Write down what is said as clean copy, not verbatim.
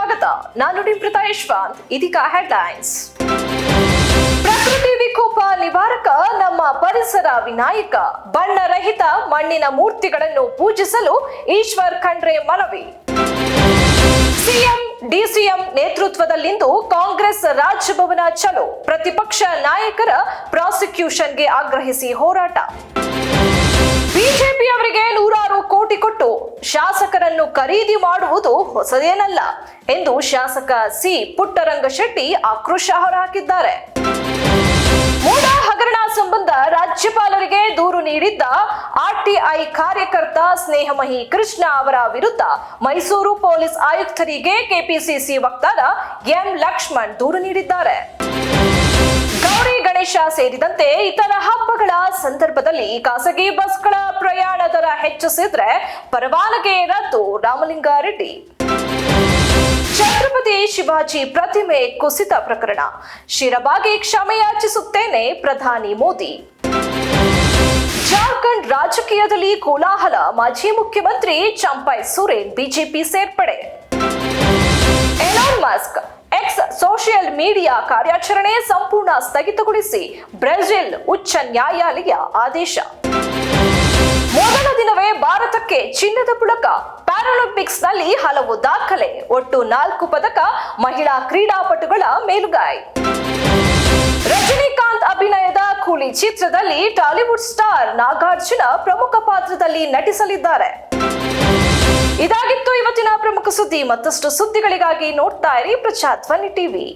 ಸ್ವಾಗತ. ನಾನು ನಿಮೃತ ಯಶವಂತ್. ಇದೀಗ ಹೆಡ್ಲೈನ್ಸ್. ಪ್ರಕೃತಿ ವಿಕೋಪ ನಿವಾರಕ ನಮ್ಮ ಪರಿಸರ ವಿನಾಯಕ, ಬಣ್ಣರಹಿತ ಮಣ್ಣಿನ ಮೂರ್ತಿಗಳನ್ನು ಪೂಜಿಸಲು ಈಶ್ವರ್ ಖಂಡ್ರೆ ಮನವಿ. ಸಿಎಂ ಡಿಸಿಎಂ ನೇತೃತ್ವದಲ್ಲಿಂದು ಕಾಂಗ್ರೆಸ್ ರಾಜಭವನ ಚಲೋ, ಪ್ರತಿಪಕ್ಷ ನಾಯಕರ ಪ್ರಾಸಿಕ್ಯೂಷನ್ಗೆ ಆಗ್ರಹಿಸಿ ಹೋರಾಟ. ಬಿಜೆಪಿಯವರಿಗೆ ನೂರಾರು ಕೋಟಿ ಕೊಟ್ಟು ಶಾಸಕರನ್ನು ಖರೀದಿ ಮಾಡುವುದು ಹೊಸದೇನಲ್ಲ ಎಂದು ಶಾಸಕ ಸಿ ಪುಟ್ಟರಂಗಶೆಟ್ಟಿ ಆಕ್ರೋಶ ಹೊರಹಾಕಿದ್ದಾರೆ. ಮೂಡ ಹಗರಣ ಸಂಬಂಧ ರಾಜ್ಯಪಾಲರಿಗೆ ದೂರು ನೀಡಿದ್ದ ಆರ್ಟಿಐ ಕಾರ್ಯಕರ್ತ ಸ್ನೇಹಮಹಿ ಕೃಷ್ಣ ಅವರ ವಿರುದ್ಧ ಮೈಸೂರು ಪೊಲೀಸ್ ಆಯುಕ್ತರಿಗೆ ಕೆಪಿಸಿಸಿ ವಕ್ತಾರ ಎಂ ಲಕ್ಷ್ಮಣ್ ದೂರು ನೀಡಿದ್ದಾರೆ. ಗೌರಿ ಗಣೇಶ ಸೇರಿದಂತೆ ಇತರ ಹಬ್ಬಗಳ ಸಂದರ್ಭದಲ್ಲಿ ಖಾಸಗಿ ಬಸ್ಗಳ ಪ್ರಯಾಣ ದರ ಹೆಚ್ಚಿಸಿದ್ರೆ ಪರವಾನಗಿ ರದ್ದು. ರಾಮಲಿಂಗಾರೆಡ್ಡಿ. ಛತ್ರಪತಿ ಶಿವಾಜಿ ಪ್ರತಿಮೆ ಕುಸಿತ ಪ್ರಕರಣ, ಶಿರಬಾಗಿ ಕ್ಷಮೆಯಾಚಿಸುತ್ತೇನೆ ಪ್ರಧಾನಿ ಮೋದಿ. ಜಾರ್ಖಂಡ್ ರಾಜಕೀಯದಲ್ಲಿ ಕೋಲಾಹಲ, ಮಾಜಿ ಮುಖ್ಯಮಂತ್ರಿ ಚಂಪೈ ಸೊರೇನ್ ಬಿಜೆಪಿ ಸೇರ್ಪಡೆ. Elon Musk X social media ಕಾರ್ಯಾಚರಣೆ ಸಂಪೂರ್ಣ ಸ್ಥಗಿತಗೊಳಿಸಿ ಬ್ರೆಜಿಲ್ ಉಚ್ಚ ನ್ಯಾಯಾಲಯ ಆದೇಶ. ಮೊದಲ ದಿನವೇ ಭಾರತಕ್ಕೆ ಚಿನ್ನದ ಪುಳಕ, ಪ್ಯಾರಾಲಿಂಪಿಕ್ಸ್ನಲ್ಲಿ ಹಲವು ದಾಖಲೆ, ಒಟ್ಟು 4 ಪದಕ, ಮಹಿಳಾ ಕ್ರೀಡಾಪಟುಗಳ ಮೇಲುಗೈ. ರಜನಿಕಾಂತ್ ಅಭಿನಯದ ಕೂಲಿ ಚಿತ್ರದಲ್ಲಿ ಟಾಲಿವುಡ್ ಸ್ಟಾರ್ ನಾಗಾರ್ಜುನ ಪ್ರಮುಖ ಪಾತ್ರದಲ್ಲಿ ನಟಿಸಲಿದ್ದಾರೆ. ಇದಾಗಿತ್ತು ಇವತ್ತಿನ ಪ್ರಮುಖ ಸುದ್ದಿ. ಮತ್ತಷ್ಟು ಸುದ್ದಿಗಳಿಗಾಗಿ ನೋಡ್ತಾ ಇರಿ ಪ್ರಜಾಧ್ವನಿ ಟಿವಿ.